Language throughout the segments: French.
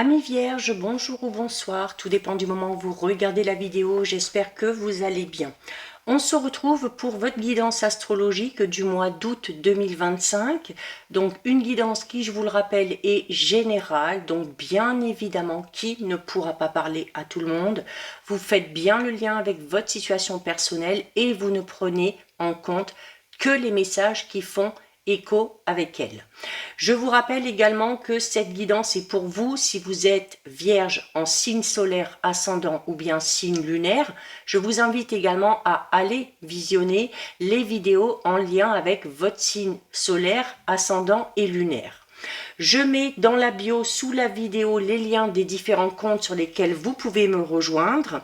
Amis vierges, bonjour ou bonsoir, tout dépend du moment où vous regardez la vidéo, j'espère que vous allez bien. On se retrouve pour votre guidance astrologique du mois d'août 2025. Donc une guidance qui, je vous le rappelle, est générale, donc bien évidemment qui ne pourra pas parler à tout le monde. Vous faites bien le lien avec votre situation personnelle et vous ne prenez en compte que les messages qui font écho avec elle. Je vous rappelle également que cette guidance est pour vous si vous êtes vierge en signe solaire ascendant ou bien signe lunaire. Je vous invite également à aller visionner les vidéos en lien avec votre signe solaire ascendant et lunaire. Je mets dans la bio sous la vidéo les liens des différents comptes sur lesquels vous pouvez me rejoindre,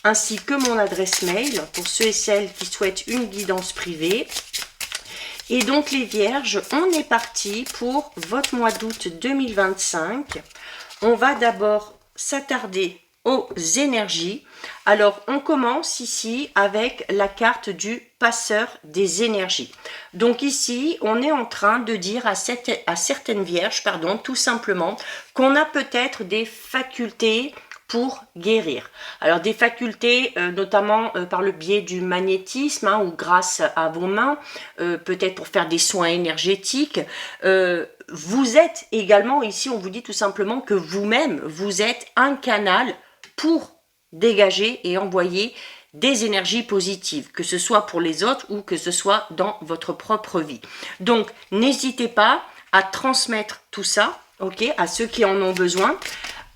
ainsi que mon adresse mail pour ceux et celles qui souhaitent une guidance privée. Et donc les vierges, on est parti pour votre mois d'août 2025. On va d'abord s'attarder aux énergies. Alors on commence ici avec la carte du passeur des énergies. Donc ici, on est en train de dire à certaines vierges, tout simplement, qu'on a peut-être des facultés pour guérir. Alors des facultés, notamment par le biais du magnétisme ou grâce à vos mains, peut-être pour faire des soins énergétiques. Vous êtes également, ici on vous dit tout simplement que vous-même, vous êtes un canal pour dégager et envoyer des énergies positives, que ce soit pour les autres ou que ce soit dans votre propre vie. Donc n'hésitez pas à transmettre tout ça, ok, à ceux qui en ont besoin.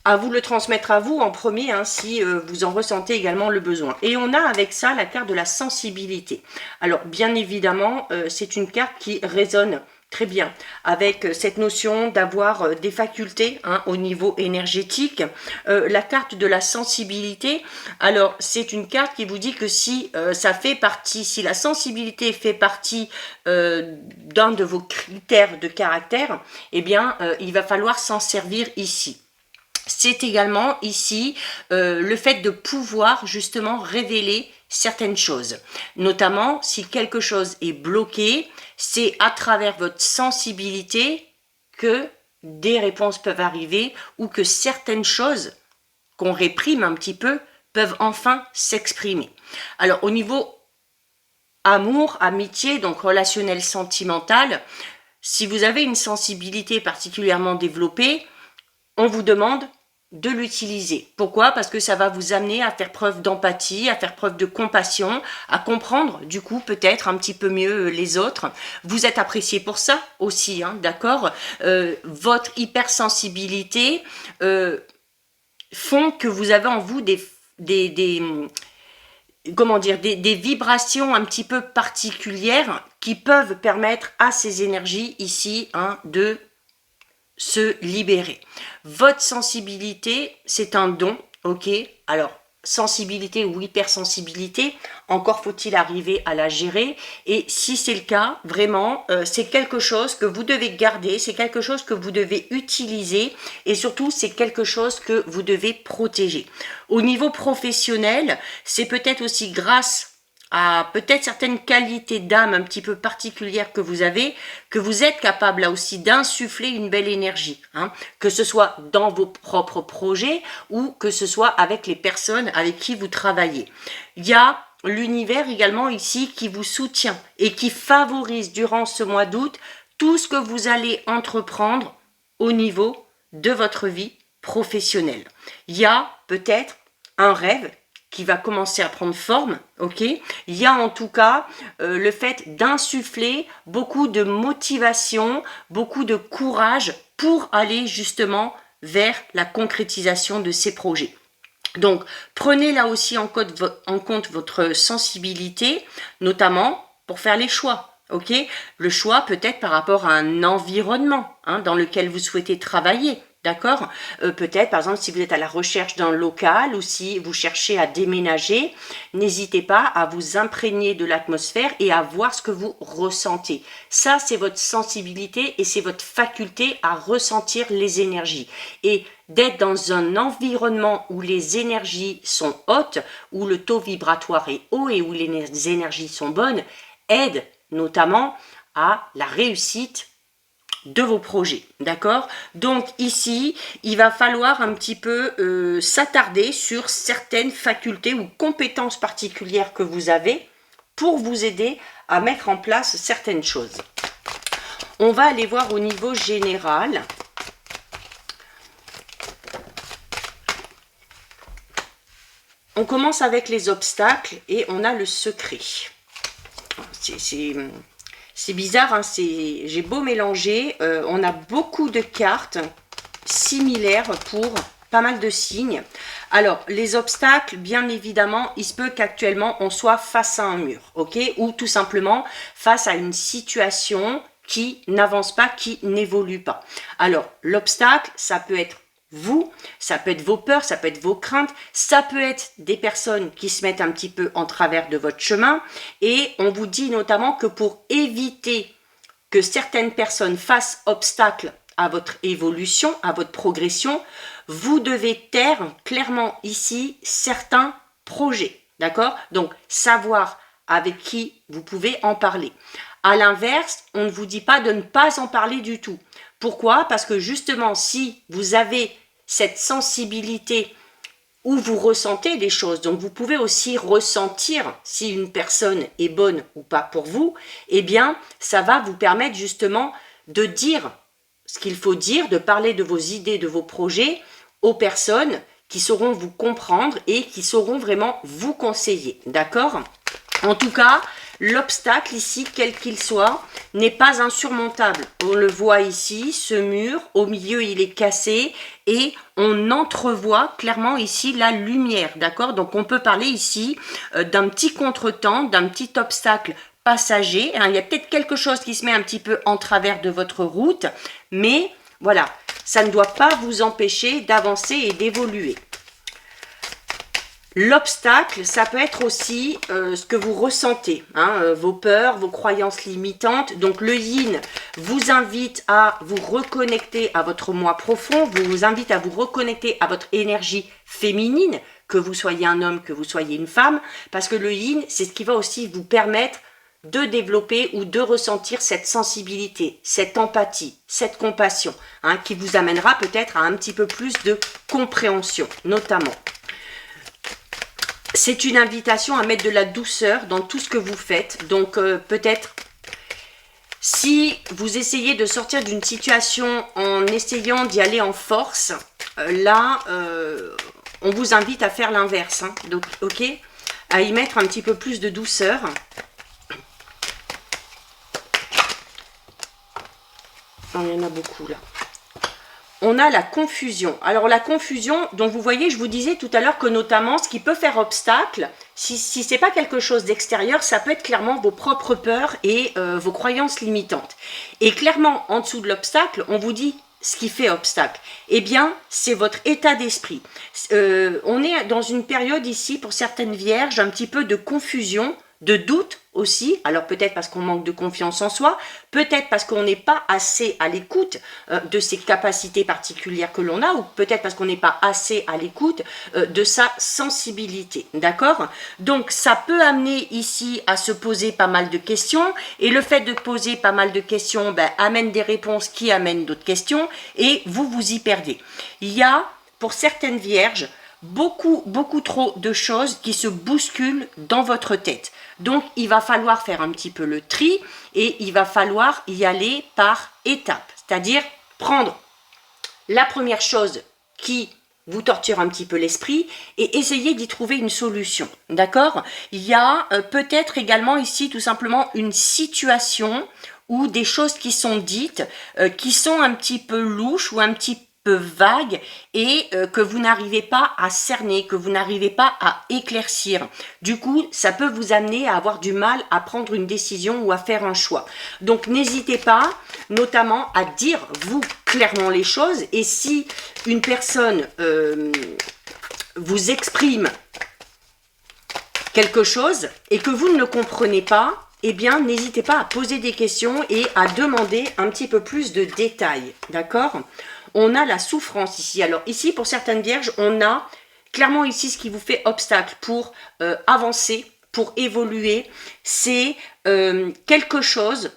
À vous le transmettre à vous en premier, si vous en ressentez également le besoin. Et on a avec ça la carte de la sensibilité. Alors bien évidemment, c'est une carte qui résonne très bien avec cette notion d'avoir des facultés au niveau énergétique. La carte de la sensibilité, alors c'est une carte qui vous dit que si ça fait partie, si la sensibilité fait partie d'un de vos critères de caractère, eh bien il va falloir s'en servir ici. C'est également ici le fait de pouvoir justement révéler certaines choses. Notamment, si quelque chose est bloqué, c'est à travers votre sensibilité que des réponses peuvent arriver ou que certaines choses qu'on réprime un petit peu peuvent enfin s'exprimer. Alors, au niveau amour, amitié, donc relationnel, sentimental, si vous avez une sensibilité particulièrement développée, on vous demande de l'utiliser. Pourquoi? Parce que ça va vous amener à faire preuve d'empathie, à faire preuve de compassion, à comprendre du coup peut-être un petit peu mieux les autres. Vous êtes apprécié pour ça aussi, d'accord? Votre hypersensibilité font que vous avez en vous des vibrations un petit peu particulières qui peuvent permettre à ces énergies ici de se libérer. Votre sensibilité, c'est un don, ok? Alors, sensibilité ou hypersensibilité, encore faut-il arriver à la gérer. Et si c'est le cas, vraiment, c'est quelque chose que vous devez garder, c'est quelque chose que vous devez utiliser et surtout, c'est quelque chose que vous devez protéger. Au niveau professionnel, c'est peut-être aussi grâce à peut-être certaines qualités d'âme un petit peu particulières que vous avez, que vous êtes capable là aussi d'insuffler une belle énergie, que ce soit dans vos propres projets ou que ce soit avec les personnes avec qui vous travaillez. Il y a l'univers également ici qui vous soutient et qui favorise durant ce mois d'août tout ce que vous allez entreprendre au niveau de votre vie professionnelle. Il y a peut-être un rêve qui va commencer à prendre forme, ok? Il y a en tout cas le fait d'insuffler beaucoup de motivation, beaucoup de courage pour aller justement vers la concrétisation de ces projets. Donc, prenez là aussi en compte votre sensibilité, notamment pour faire les choix. Ok, le choix peut-être par rapport à un environnement dans lequel vous souhaitez travailler. D'accord? Peut-être, par exemple, si vous êtes à la recherche d'un local ou si vous cherchez à déménager, n'hésitez pas à vous imprégner de l'atmosphère et à voir ce que vous ressentez. Ça, c'est votre sensibilité et c'est votre faculté à ressentir les énergies. Et d'être dans un environnement où les énergies sont hautes, où le taux vibratoire est haut et où les énergies sont bonnes, aide notamment à la réussite de vos projets, d'accord? Donc ici, il va falloir un petit peu s'attarder sur certaines facultés ou compétences particulières que vous avez pour vous aider à mettre en place certaines choses. On va aller voir au niveau général. On commence avec les obstacles et on a le secret. C'est bizarre, hein, j'ai beau mélanger, on a beaucoup de cartes similaires pour pas mal de signes. Alors, les obstacles, bien évidemment, il se peut qu'actuellement on soit face à un mur, ok? Ou tout simplement face à une situation qui n'avance pas, qui n'évolue pas. Alors, l'obstacle, ça peut être vous, ça peut être vos peurs, ça peut être vos craintes, ça peut être des personnes qui se mettent un petit peu en travers de votre chemin, et on vous dit notamment que pour éviter que certaines personnes fassent obstacle à votre évolution, à votre progression, vous devez taire clairement ici certains projets, d'accord? Donc, savoir avec qui vous pouvez en parler. À l'inverse, on ne vous dit pas de ne pas en parler du tout. Pourquoi? Parce que justement, si vous avez cette sensibilité où vous ressentez les choses, donc vous pouvez aussi ressentir si une personne est bonne ou pas pour vous, eh bien, ça va vous permettre justement de dire ce qu'il faut dire, de parler de vos idées, de vos projets aux personnes qui sauront vous comprendre et qui sauront vraiment vous conseiller, d'accord? En tout cas, l'obstacle ici, quel qu'il soit, n'est pas insurmontable. On le voit ici, ce mur, au milieu il est cassé et on entrevoit clairement ici la lumière, d'accord? Donc on peut parler ici d'un petit contretemps, d'un petit obstacle passager. Il y a peut-être quelque chose qui se met un petit peu en travers de votre route, mais voilà, ça ne doit pas vous empêcher d'avancer et d'évoluer. L'obstacle, ça peut être aussi ce que vous ressentez, hein, vos peurs, vos croyances limitantes. Donc le yin vous invite à vous reconnecter à votre moi profond, vous invite à vous reconnecter à votre énergie féminine, que vous soyez un homme, que vous soyez une femme, parce que le yin, c'est ce qui va aussi vous permettre de développer ou de ressentir cette sensibilité, cette empathie, cette compassion, hein, qui vous amènera peut-être à un petit peu plus de compréhension, notamment. C'est une invitation à mettre de la douceur dans tout ce que vous faites. Donc peut-être si vous essayez de sortir d'une situation en essayant d'y aller en force, là on vous invite à faire l'inverse. Hein. Donc ok, à y mettre un petit peu plus de douceur. Oh, il y en a beaucoup là. On a la confusion. Alors la confusion, donc vous voyez, je vous disais tout à l'heure que notamment ce qui peut faire obstacle, si ce n'est pas quelque chose d'extérieur, ça peut être clairement vos propres peurs et vos croyances limitantes. Et clairement, en dessous de l'obstacle, on vous dit ce qui fait obstacle. Eh bien, c'est votre état d'esprit. On est dans une période ici, pour certaines vierges, un petit peu de confusion, de doute aussi, alors peut-être parce qu'on manque de confiance en soi, peut-être parce qu'on n'est pas assez à l'écoute de ses capacités particulières que l'on a, ou peut-être parce qu'on n'est pas assez à l'écoute de sa sensibilité, d'accord? Donc ça peut amener ici à se poser pas mal de questions, et le fait de poser pas mal de questions amène des réponses qui amènent d'autres questions, et vous vous y perdez. Il y a, pour certaines vierges, beaucoup trop de choses qui se bousculent dans votre tête. Donc, il va falloir faire un petit peu le tri et il va falloir y aller par étapes. C'est-à-dire prendre la première chose qui vous torture un petit peu l'esprit et essayer d'y trouver une solution. D'accord? Il y a peut-être également ici tout simplement une situation ou des choses qui sont dites, qui sont un petit peu louches ou un petit peu vague et que vous n'arrivez pas à cerner, que vous n'arrivez pas à éclaircir. Du coup, ça peut vous amener à avoir du mal à prendre une décision ou à faire un choix. Donc, n'hésitez pas, notamment, à dire, vous, clairement les choses. Et si une personne vous exprime quelque chose et que vous ne le comprenez pas, eh bien, n'hésitez pas à poser des questions et à demander un petit peu plus de détails. D'accord ? On a la souffrance ici. Alors ici, pour certaines vierges, on a clairement ici ce qui vous fait obstacle pour avancer, pour évoluer. C'est quelque chose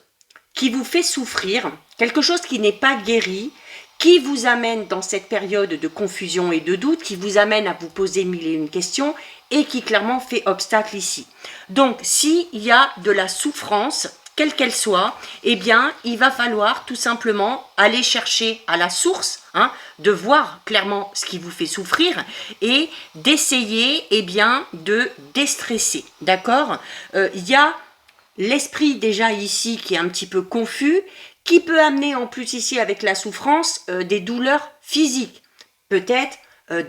qui vous fait souffrir, quelque chose qui n'est pas guéri, qui vous amène dans cette période de confusion et de doute, qui vous amène à vous poser mille et une questions et qui clairement fait obstacle ici. Donc, s'il y a de la souffrance, quelle qu'elle soit, eh bien, il va falloir tout simplement aller chercher à la source, hein, de voir clairement ce qui vous fait souffrir et d'essayer, eh bien, de déstresser, d'accord. Il y a l'esprit déjà ici qui est un petit peu confus, qui peut amener en plus ici avec la souffrance des douleurs physiques, peut-être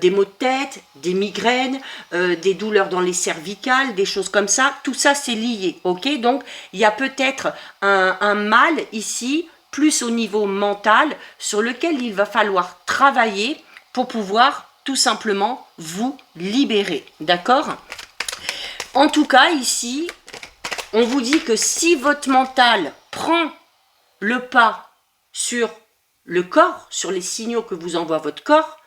des maux de tête, des migraines, des douleurs dans les cervicales, des choses comme ça, tout ça c'est lié, ok. Donc il y a peut-être un mal ici, plus au niveau mental, sur lequel il va falloir travailler pour pouvoir tout simplement vous libérer, d'accord. En tout cas ici, on vous dit que si votre mental prend le pas sur le corps, sur les signaux que vous envoie votre corps,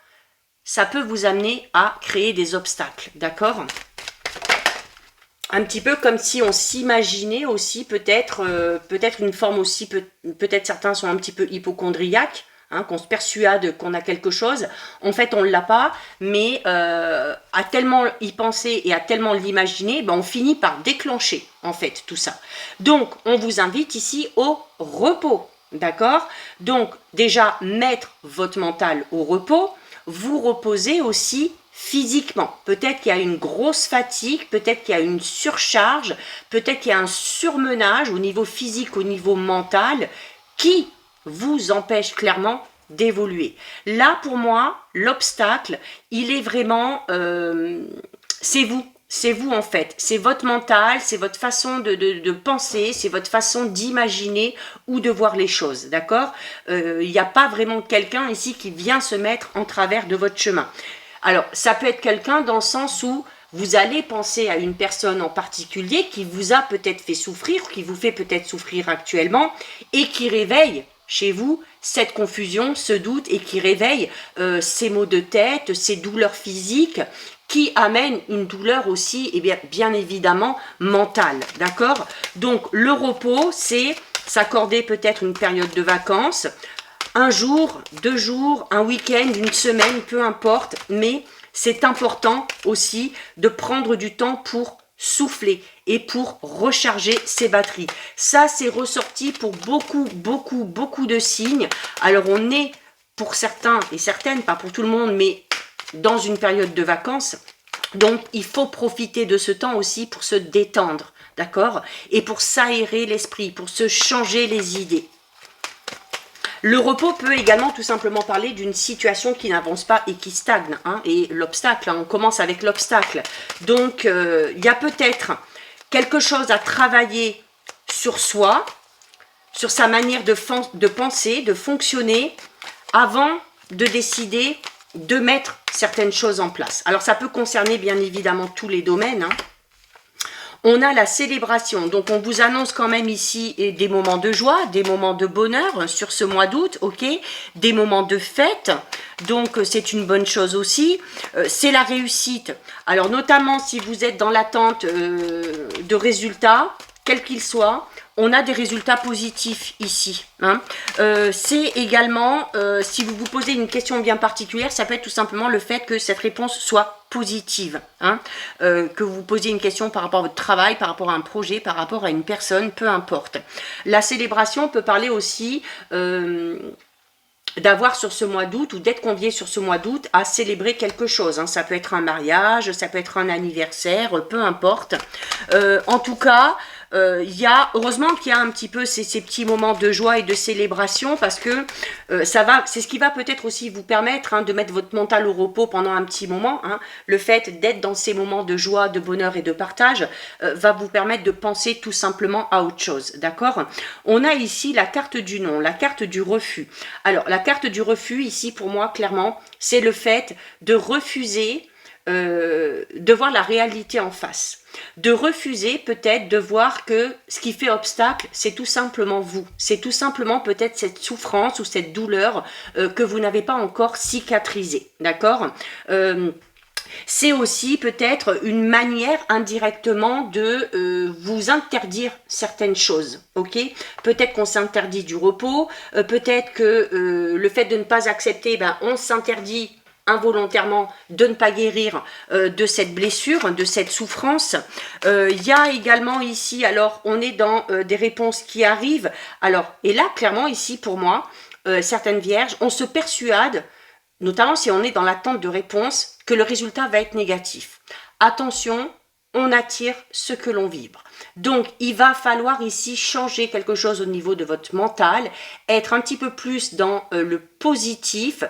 ça peut vous amener à créer des obstacles, d'accord? Un petit peu comme si on s'imaginait aussi peut-être une forme aussi, peut-être certains sont un petit peu hypocondriaques, hein, qu'on se persuade qu'on a quelque chose, en fait on ne l'a pas, mais à tellement y penser et à tellement l'imaginer, ben on finit par déclencher en fait tout ça. Donc on vous invite ici au repos, d'accord? Donc déjà mettre votre mental au repos, vous reposez aussi physiquement. Peut-être qu'il y a une grosse fatigue, peut-être qu'il y a une surcharge, peut-être qu'il y a un surmenage au niveau physique, au niveau mental, qui vous empêche clairement d'évoluer. Là, pour moi, l'obstacle, il est vraiment, c'est vous en fait, c'est votre mental, c'est votre façon de penser, c'est votre façon d'imaginer ou de voir les choses, d'accord? Il n'y a pas vraiment quelqu'un ici qui vient se mettre en travers de votre chemin. Alors, ça peut être quelqu'un dans le sens où vous allez penser à une personne en particulier qui vous a peut-être fait souffrir, qui vous fait peut-être souffrir actuellement et qui réveille chez vous cette confusion, ce doute et qui réveille ces maux de tête, ces douleurs physiques qui amènent une douleur aussi, et bien évidemment, mentale, d'accord? Donc, le repos, c'est s'accorder peut-être une période de vacances, un jour, 2 jours, un week-end, une semaine, peu importe, mais c'est important aussi de prendre du temps pour souffler et pour recharger ses batteries. Ça, c'est ressorti pour beaucoup de signes. Alors, on est pour certains et certaines, pas pour tout le monde, mais dans une période de vacances. Donc, il faut profiter de ce temps aussi pour se détendre, d'accord? Et pour s'aérer l'esprit, pour se changer les idées. Le repos peut également tout simplement parler d'une situation qui n'avance pas et qui stagne, hein, et l'obstacle, hein, on commence avec l'obstacle. Donc, il y a peut-être quelque chose à travailler sur soi, sur sa manière de penser, de fonctionner, avant de décider de mettre certaines choses en place. Alors, ça peut concerner bien évidemment tous les domaines, hein. On a la célébration, donc on vous annonce quand même ici des moments de joie, des moments de bonheur sur ce mois d'août, ok, des moments de fête, donc c'est une bonne chose aussi. C'est la réussite, alors notamment si vous êtes dans l'attente de résultats, quels qu'ils soient, on a des résultats positifs ici, hein. C'est également, si vous vous posez une question bien particulière, ça peut être tout simplement le fait que cette réponse soit positive, hein, que vous posiez une question par rapport à votre travail, par rapport à un projet, par rapport à une personne, peu importe. La célébration peut parler aussi d'avoir sur ce mois d'août ou d'être convié sur ce mois d'août à célébrer quelque chose, hein. Ça peut être un mariage, ça peut être un anniversaire, peu importe. En tout cas, heureusement qu'il y a un petit peu ces petits moments de joie et de célébration parce que c'est ce qui va peut-être aussi vous permettre, hein, de mettre votre mental au repos pendant un petit moment, hein. Le fait d'être dans ces moments de joie, de bonheur et de partage va vous permettre de penser tout simplement à autre chose, d'accord? On a ici la carte du non, la carte du refus. Alors, la carte du refus, ici, pour moi, clairement, c'est le fait de refuser de voir la réalité en face. De refuser peut-être de voir que ce qui fait obstacle, c'est tout simplement vous. C'est tout simplement peut-être cette souffrance ou cette douleur que vous n'avez pas encore cicatrisée. D'accord ? C'est aussi peut-être une manière indirectement de vous interdire certaines choses, ok? Peut-être qu'on s'interdit du repos, peut-être que le fait de ne pas accepter, ben, on s'interdit involontairement de ne pas guérir de cette blessure, de cette souffrance. Il y a également ici, alors on est dans des réponses qui arrivent. Alors, et là, clairement, ici, pour moi, certaines vierges, on se persuade, notamment si on est dans l'attente de réponses, que le résultat va être négatif. Attention, on attire ce que l'on vibre. Donc, il va falloir ici changer quelque chose au niveau de votre mental, être un petit peu plus dans le positif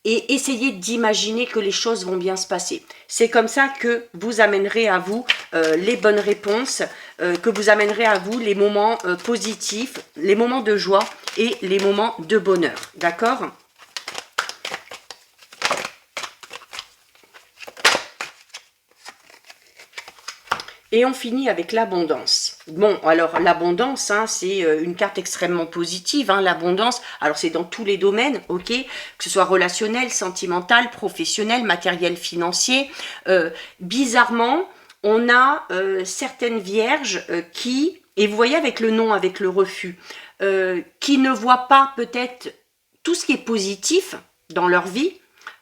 et essayer d'imaginer que les choses vont bien se passer. C'est comme ça que vous amènerez à vous les bonnes réponses, que vous amènerez à vous les moments positifs, les moments de joie et les moments de bonheur. D'accord ? Et on finit avec l'abondance. Bon, alors l'abondance, hein, c'est une carte extrêmement positive. Hein, l'abondance, alors c'est dans tous les domaines, ok, que ce soit relationnel, sentimental, professionnel, matériel, financier. Bizarrement, on a certaines vierges qui, et vous voyez avec le non, avec le refus, qui ne voient pas peut-être tout ce qui est positif dans leur vie,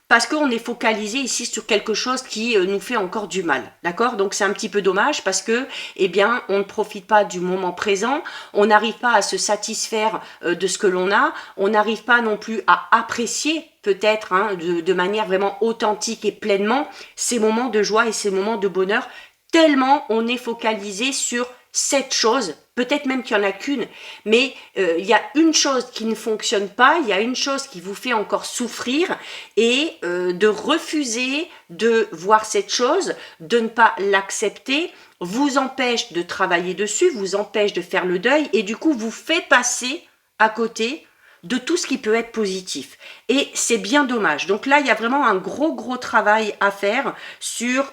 parce qu'on est focalisé ici sur quelque chose qui nous fait encore du mal, d'accord? Donc c'est un petit peu dommage parce que, eh bien, on ne profite pas du moment présent, on n'arrive pas à se satisfaire de ce que l'on a, on n'arrive pas non plus à apprécier peut-être hein, de manière vraiment authentique et pleinement ces moments de joie et ces moments de bonheur, tellement on est focalisé sur cette chose, peut-être même qu'il n'y en a qu'une, mais il y a une chose qui ne fonctionne pas, il y a une chose qui vous fait encore souffrir, et de refuser de voir cette chose, de ne pas l'accepter, vous empêche de travailler dessus, vous empêche de faire le deuil, et du coup vous fait passer à côté de tout ce qui peut être positif. Et c'est bien dommage. Donc là, il y a vraiment un gros travail à faire sur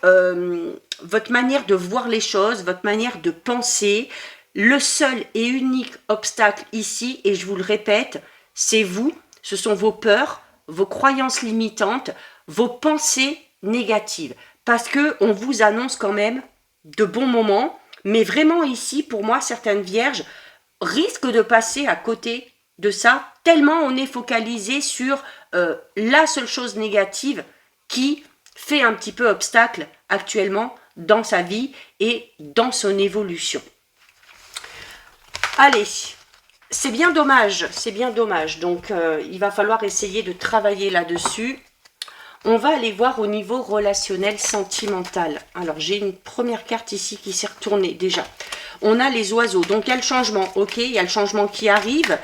votre manière de voir les choses, votre manière de penser. Le seul et unique obstacle ici, et je vous le répète, c'est vous, ce sont vos peurs, vos croyances limitantes, vos pensées négatives. Parce qu'on vous annonce quand même de bons moments, mais vraiment ici, pour moi, certaines vierges risquent de passer à côté de ça, tellement on est focalisé sur la seule chose négative qui fait un petit peu obstacle actuellement dans sa vie et dans son évolution. Allez, c'est bien dommage, c'est bien dommage. Donc, il va falloir essayer de travailler là-dessus. On va aller voir au niveau relationnel sentimental. Alors, j'ai une première carte ici qui s'est retournée déjà. On a les oiseaux, donc il y a le changement, ok, il y a le changement qui arrive.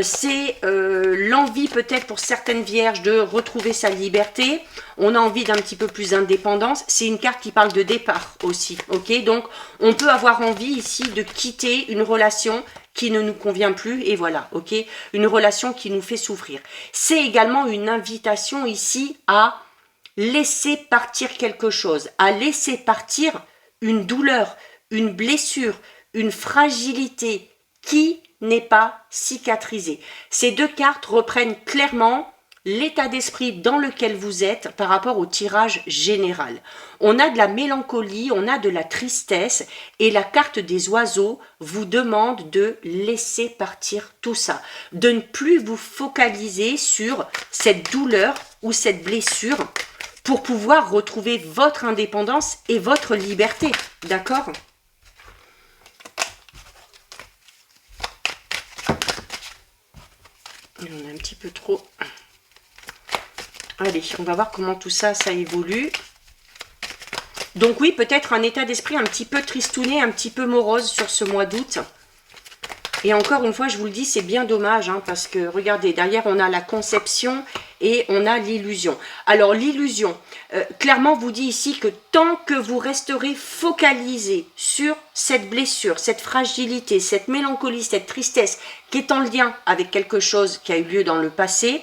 C'est l'envie peut-être pour certaines vierges de retrouver sa liberté. On a envie d'un petit peu plus d'indépendance. C'est une carte qui parle de départ aussi, ok. Donc, on peut avoir envie ici de quitter une relation qui ne nous convient plus, et voilà, ok, une relation qui nous fait souffrir. C'est également une invitation ici à laisser partir quelque chose, à laisser partir une douleur, une blessure, une fragilité qui n'est pas cicatrisée. Ces deux cartes reprennent clairement l'état d'esprit dans lequel vous êtes par rapport au tirage général. On a de la mélancolie, on a de la tristesse, et la carte des oiseaux vous demande de laisser partir tout ça, de ne plus vous focaliser sur cette douleur ou cette blessure pour pouvoir retrouver votre indépendance et votre liberté, d'accord ? On a un petit peu trop... Allez, on va voir comment tout ça, ça évolue. Donc oui, peut-être un état d'esprit un petit peu tristouné, un petit peu morose sur ce mois d'août. Et encore une fois, je vous le dis, c'est bien dommage, hein, parce que regardez, derrière, on a la conception et on a l'illusion. Alors l'illusion, clairement, vous dit ici que tant que vous resterez focalisé sur cette blessure, cette fragilité, cette mélancolie, cette tristesse qui est en lien avec quelque chose qui a eu lieu dans le passé,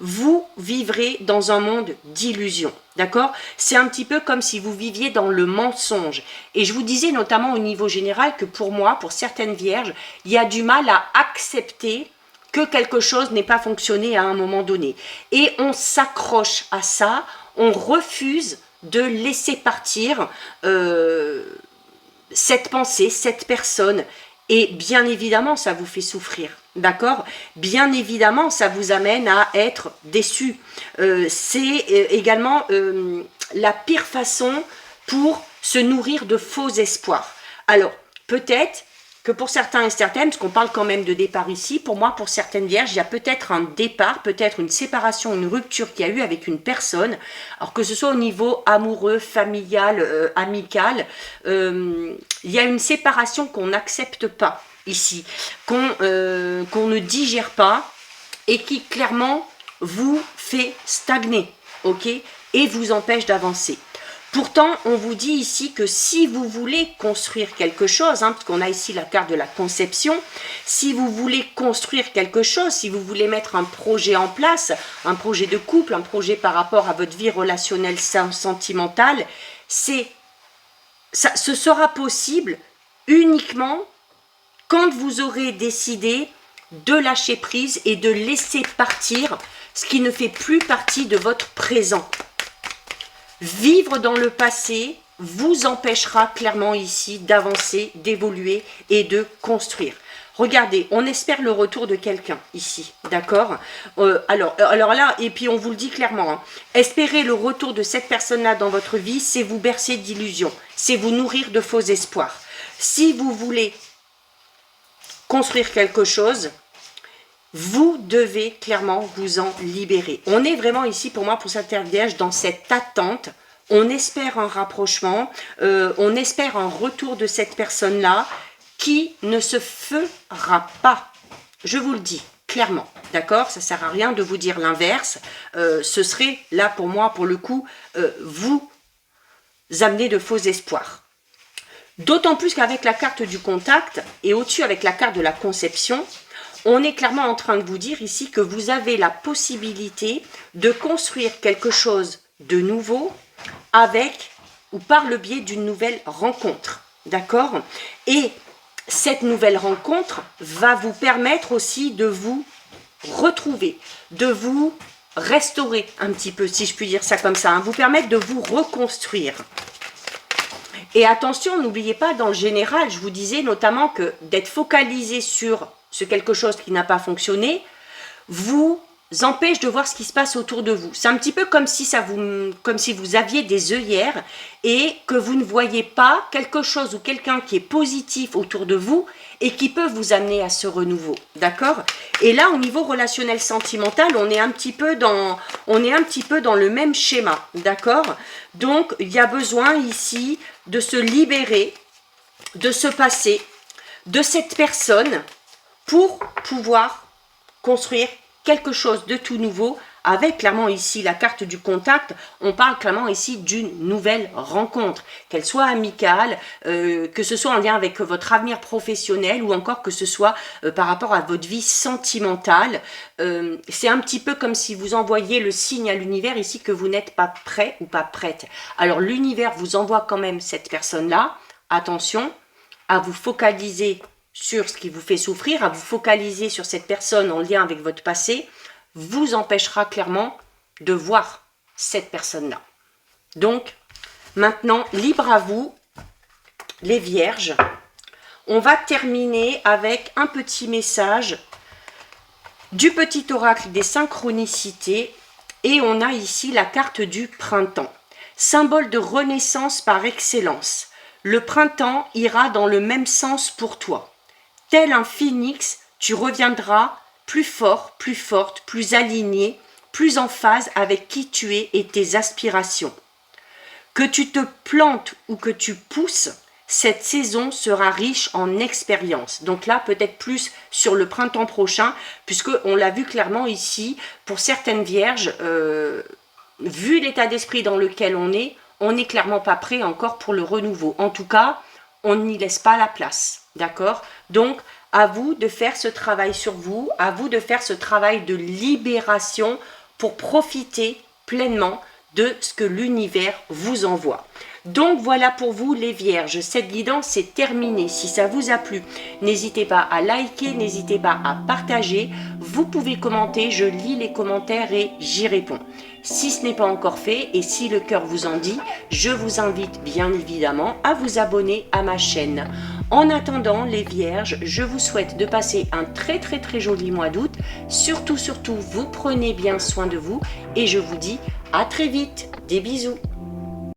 vous vivrez dans un monde d'illusions, d'accord? C'est un petit peu comme si vous viviez dans le mensonge. Et je vous disais notamment au niveau général que pour moi, pour certaines vierges, il y a du mal à accepter que quelque chose n'ait pas fonctionné à un moment donné. Et on s'accroche à ça, on refuse de laisser partir cette pensée, cette personne. Et bien évidemment, ça vous fait souffrir, d'accord? Bien évidemment, ça vous amène à être déçu. C'est également la pire façon pour se nourrir de faux espoirs. Alors, peut-être que pour certains et certaines, parce qu'on parle quand même de départ ici, pour moi, pour certaines vierges, il y a peut-être un départ, peut-être une séparation, une rupture qu'il y a eu avec une personne, alors que ce soit au niveau amoureux, familial, amical, il y a une séparation qu'on n'accepte pas ici, qu'on ne digère pas et qui clairement vous fait stagner, ok, et vous empêche d'avancer. Pourtant, on vous dit ici que si vous voulez construire quelque chose, parce qu'on a ici la carte de la conception, si vous voulez construire quelque chose, si vous voulez mettre un projet en place, un projet de couple, un projet par rapport à votre vie relationnelle sentimentale, ce sera possible uniquement quand vous aurez décidé de lâcher prise et de laisser partir ce qui ne fait plus partie de votre présent. Vivre dans le passé vous empêchera clairement ici d'avancer, d'évoluer et de construire. Regardez, on espère le retour de quelqu'un ici, d'accord, alors là, et puis on vous le dit clairement, hein, espérer le retour de cette personne-là dans votre vie, c'est vous bercer d'illusions, c'est vous nourrir de faux espoirs. Si vous voulez construire quelque chose, vous devez clairement vous en libérer. On est vraiment ici, pour moi, pour cette vierge, dans cette attente. On espère un rapprochement, on espère un retour de cette personne-là qui ne se fera pas. Je vous le dis clairement, d'accord? Ça ne sert à rien de vous dire l'inverse. Ce serait, là, pour moi, pour le coup, vous amener de faux espoirs. D'autant plus qu'avec la carte du contact et au-dessus avec la carte de la conception, on est clairement en train de vous dire ici que vous avez la possibilité de construire quelque chose de nouveau avec ou par le biais d'une nouvelle rencontre, d'accord? Et cette nouvelle rencontre va vous permettre aussi de vous retrouver, de vous restaurer un petit peu, si je puis dire ça comme ça, hein, vous permettre de vous reconstruire. Et attention, n'oubliez pas, dans le général, je vous disais notamment que d'être focalisé sur ce quelque chose qui n'a pas fonctionné, vous empêche de voir ce qui se passe autour de vous. C'est un petit peu comme si vous aviez des œillères et que vous ne voyez pas quelque chose ou quelqu'un qui est positif autour de vous et qui peut vous amener à ce renouveau, d'accord? Et là, au niveau relationnel sentimental, on est un petit peu dans le même schéma, d'accord? Donc, il y a besoin ici de se libérer, de se passer de cette personne pour pouvoir construire quelque chose de tout nouveau, avec clairement ici la carte du contact. On parle clairement ici d'une nouvelle rencontre, qu'elle soit amicale, que ce soit en lien avec votre avenir professionnel ou encore que ce soit par rapport à votre vie sentimentale. C'est un petit peu comme si vous envoyiez le signe à l'univers ici que vous n'êtes pas prêt ou pas prête. Alors l'univers vous envoie quand même cette personne-là. Attention à vous focaliser sur ce qui vous fait souffrir, à vous focaliser sur cette personne en lien avec votre passé, vous empêchera clairement de voir cette personne-là. Donc, maintenant, libre à vous, les vierges. On va terminer avec un petit message du petit oracle des synchronicités. Et on a ici la carte du printemps, symbole de renaissance par excellence. Le printemps ira dans le même sens pour toi. Tel un phénix, tu reviendras plus fort, plus forte, plus aligné, plus en phase avec qui tu es et tes aspirations. Que tu te plantes ou que tu pousses, cette saison sera riche en expérience. Donc là, peut-être plus sur le printemps prochain, puisqu'on l'a vu clairement ici, pour certaines vierges, vu l'état d'esprit dans lequel on est clairement pas prêt encore pour le renouveau. En tout cas, on n'y laisse pas la place. D'accord? Donc, à vous de faire ce travail sur vous, à vous de faire ce travail de libération pour profiter pleinement de ce que l'univers vous envoie. Donc voilà pour vous les vierges, cette guidance est terminée. Si ça vous a plu, n'hésitez pas à liker, n'hésitez pas à partager. Vous pouvez commenter, je lis les commentaires et j'y réponds. Si ce n'est pas encore fait et si le cœur vous en dit, je vous invite bien évidemment à vous abonner à ma chaîne. En attendant les vierges, je vous souhaite de passer un très joli mois d'août. Surtout, vous prenez bien soin de vous et je vous dis à très vite. Des bisous.